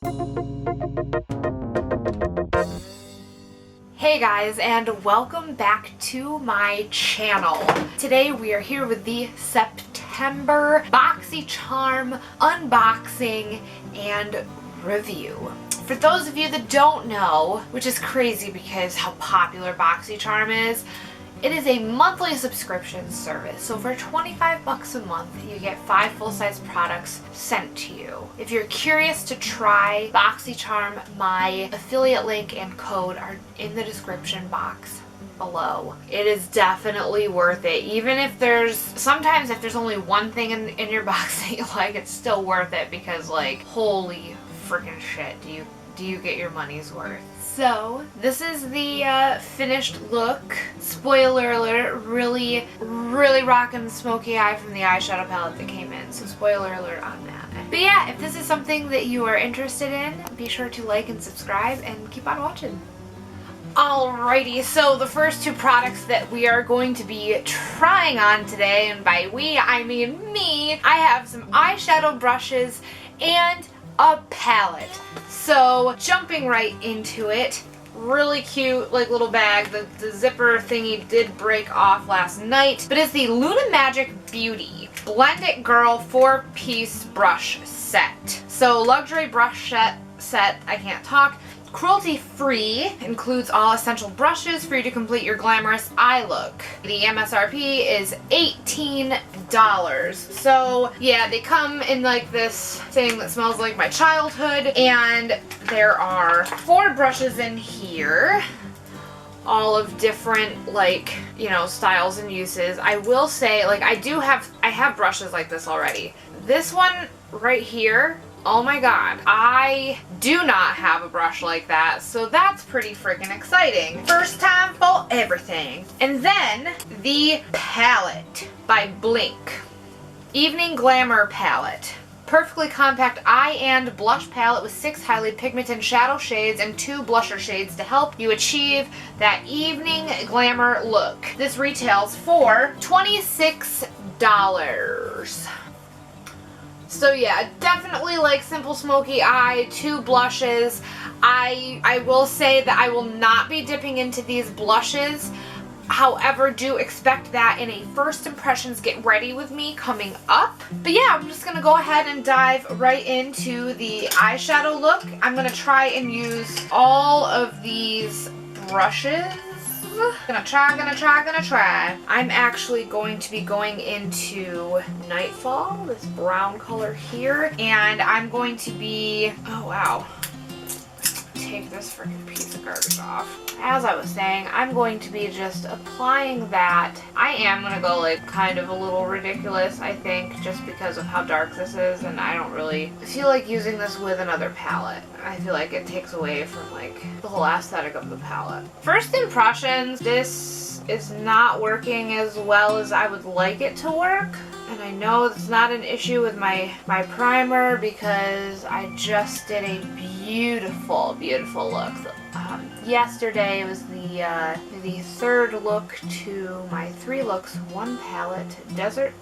Hey guys, and welcome back to my channel. Today we are here with the September Boxycharm unboxing and review. For those of you that don't know, which is crazy because how popular Boxycharm is, it is a monthly subscription service. So for 25 bucks a month, you get 5 full-size products sent to you. If you're curious to try Boxycharm, my affiliate link and code are in the description box below. It is definitely worth it. Even if sometimes if there's only one thing in your box that you like, it's still worth it because, like, holy freaking shit, do you get your money's worth. So, this is the finished look. Spoiler alert, really rocking smoky eye from the eyeshadow palette that came in. So spoiler alert on that. But yeah, if this is something that you are interested in, be sure to like and subscribe and keep on watching. Alrighty, so the first 2 products that we are going to be trying on today, and by we, I mean me, I have some eyeshadow brushes and a palette. So jumping right into it, really cute like little bag. The zipper thingy did break off last night, but it's the Luna Magic Beauty Blend It Girl 4-piece brush set. So luxury brush set, I can't talk. Cruelty free, includes all essential brushes for you to complete your glamorous eye look. The MSRP is $18. So yeah, they come in like this thing that smells like my childhood, and there are 4 brushes in here, all of different, like, you know, styles and uses. I will say, like, I have brushes like this already. This one right here, oh my god, I do not have a brush like that, so that's pretty freaking exciting. First time for everything. And then the palette by Blink. Evening Glamour Palette. Perfectly compact eye and blush palette with 6 highly pigmented shadow shades and 2 blusher shades to help you achieve that evening glamour look. This retails for $26. So yeah, definitely like simple smoky eye, 2 blushes. I will say that I will not be dipping into these blushes. However, do expect that in a first impressions get ready with me coming up. But yeah, I'm just gonna go ahead and dive right into the eyeshadow look. I'm gonna try and use all of these brushes. Gonna try. I'm actually going to be going into Nightfall, this brown color here, and I'm going to be, oh wow, take this freaking piece of garbage off. As I was saying, I'm going to be just applying that. I am gonna go like kind of a little ridiculous, I think, just because of how dark this is, and I don't really feel like using this with another palette. I feel like it takes away from like the whole aesthetic of the palette. First impressions, this is not working as well as I would like it to work. And I know it's not an issue with my primer because I just did a beautiful look. Yesterday was the third look to my 3 looks, 1 palette, Desert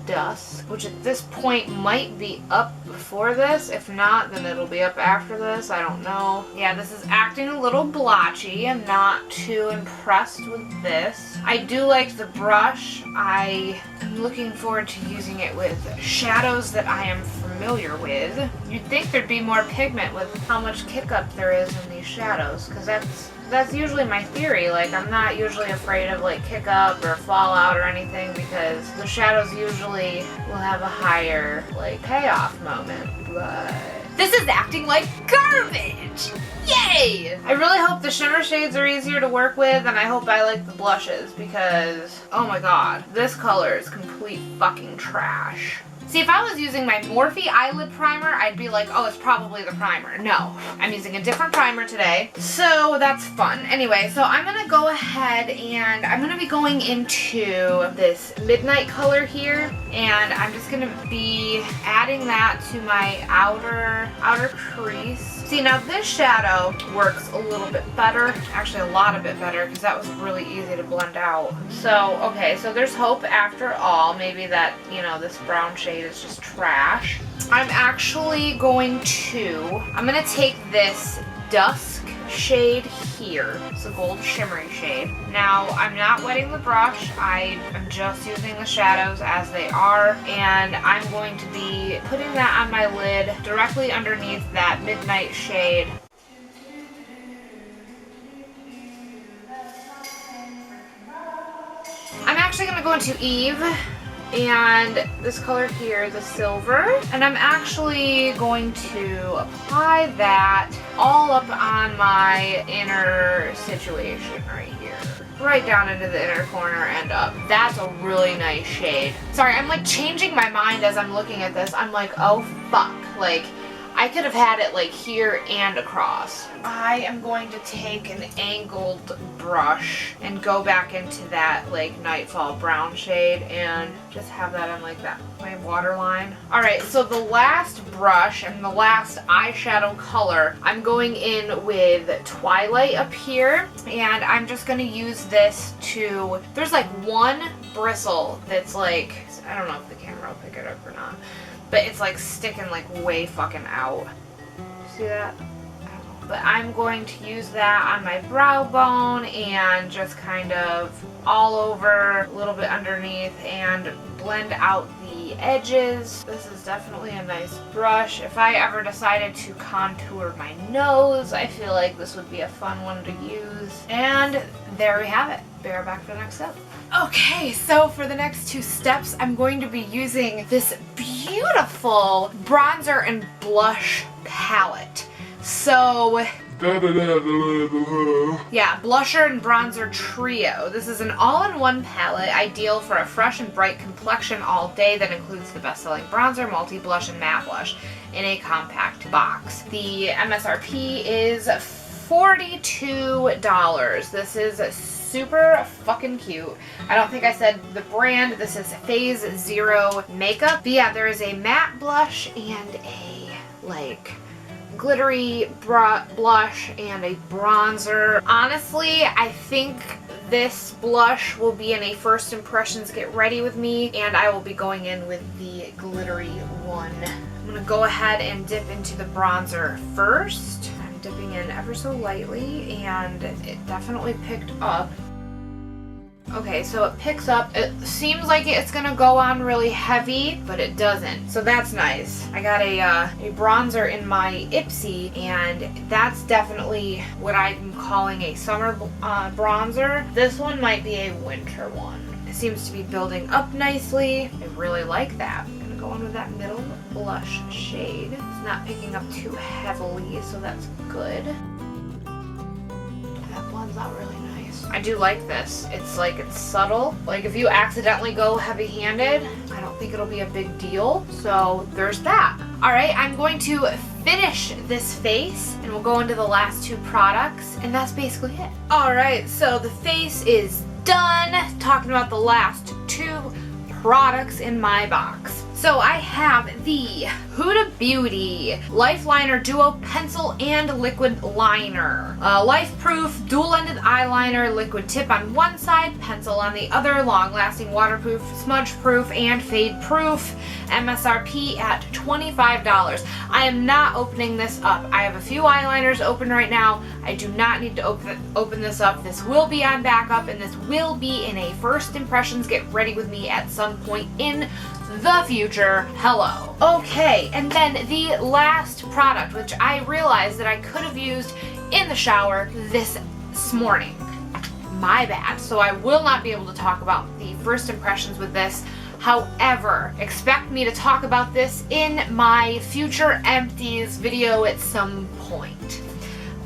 Dusk, which at this point might be up before this. If not, then it'll be up after this. I don't know. Yeah, this is acting a little blotchy. I'm not too impressed with this. I do like the brush. I am looking forward to using it with shadows that I am familiar with. You'd think there'd be more pigment with how much kick up there is in these shadows, because that's usually my theory. Like, I'm not usually afraid of like kick up or fallout or anything because the shadows usually will have a higher like payoff moment, but this is acting like garbage! Yay! I really hope the shimmer shades are easier to work with, and I hope I like the blushes because, oh my god, this color is complete fucking trash. See, if I was using my Morphe eyelid primer, I'd be like, oh, it's probably the primer. No, I'm using a different primer today, so that's fun. Anyway, so I'm gonna go ahead and I'm gonna be going into this midnight color here, and I'm just gonna be adding that to my outer crease. See, now this shadow works a little bit better, actually a lot bit better, because that was really easy to blend out. So, okay, so there's hope after all, maybe that, you know, this brown shade shade is just trash. I'm actually going to, I'm gonna take this Dusk shade here. It's a gold shimmery shade. Now, I'm not wetting the brush. I am just using the shadows as they are, and I'm going to be putting that on my lid directly underneath that Midnight shade. I'm actually going to go into Eve, and this color here, the silver, and I'm actually going to apply that all up on my inner situation right here. Right down into the inner corner and up. That's a really nice shade. Sorry, I'm like changing my mind as I'm looking at this. I'm like, oh fuck, like I could have had it like here and across. I am going to take an angled brush and go back into that like Nightfall brown shade and just have that on like that, my waterline. Alright, so the last brush and the last eyeshadow color, I'm going in with Twilight up here, and I'm just going to use this to, there's like one bristle that's like, I don't know if the camera will pick it up or not, but it's like sticking like way fucking out. See that? I don't know. But I'm going to use that on my brow bone and just kind of all over, a little bit underneath, and blend out the edges. This is definitely a nice brush. If I ever decided to contour my nose, I feel like this would be a fun one to use. And there we have it. Bear back for the next step. Okay, so for the next two steps, I'm going to be using this beautiful bronzer and blush palette. So, yeah, blusher and bronzer trio. This is an all-in-one palette, ideal for a fresh and bright complexion all day that includes the best-selling bronzer, multi-blush, and matte blush in a compact box. The MSRP is $42. This is super fucking cute. I don't think I said the brand. This is Phase Zero Makeup. But yeah, there is a matte blush and a like glittery blush and a bronzer. Honestly, I think this blush will be in a first impressions get ready with me, and I will be going in with the glittery one. I'm gonna go ahead and dip into the bronzer first. I'm dipping in ever so lightly, and it definitely picked up. Okay, so it picks up. It seems like it's gonna go on really heavy, but it doesn't. So that's nice. I got a bronzer in my Ipsy, and that's definitely what I'm calling a summer bronzer. This one might be a winter one. It seems to be building up nicely. I really like that. I'm gonna go in with that middle blush shade. It's not picking up too heavily, so that's good. That blends out really nice. I do like this. It's like, it's subtle. Like if you accidentally go heavy-handed, I don't think it'll be a big deal. So there's that. All right, I'm going to finish this face and we'll go into the last two products, and that's basically it. All right, so the face is done. Talking about the last two products in my box. So I have the Huda Beauty Life Liner Duo Pencil and Liquid Liner. Life-proof, dual-ended eyeliner, liquid tip on one side, pencil on the other, long-lasting, waterproof, smudge-proof, and fade-proof. MSRP at $25. I am not opening this up. I have a few eyeliners open right now. I do not need to open this up. This will be on backup, and this will be in a first impressions get ready with me at some point in the future. Hello. Okay, and then the last product, which I realized that I could have used in the shower this morning. My bad. So I will not be able to talk about the first impressions with this. However, expect me to talk about this in my future Empties video at some point.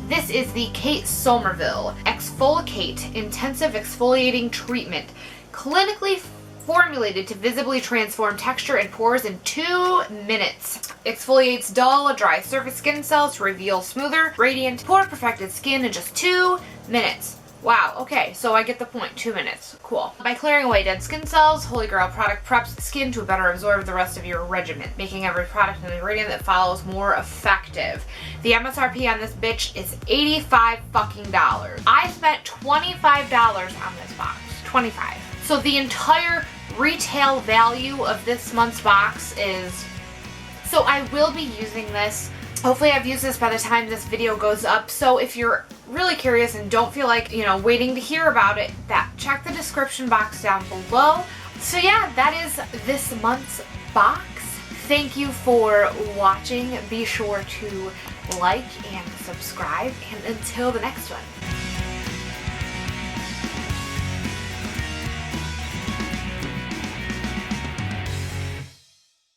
This is the Kate Somerville Exfolikate Intensive Exfoliating Treatment, clinically formulated to visibly transform texture and pores in 2 minutes. Exfoliates dull, dry surface skin cells to reveal smoother, radiant, pore-perfected skin in just 2 minutes. Wow, okay, so I get the point. 2 minutes. Cool. By clearing away dead skin cells, Holy Grail product preps the skin to better absorb the rest of your regimen, making every product an ingredient that follows more effective. The MSRP on this bitch is $85 fucking dollars. I spent $25 on this box. $25. So the entire retail value of this month's box is... So I will be using this. Hopefully I've used this by the time this video goes up. So if you're really curious and don't feel like, you know, waiting to hear about it, check the description box down below. So yeah, that is this month's box. Thank you for watching. Be sure to like and subscribe, and until the next one.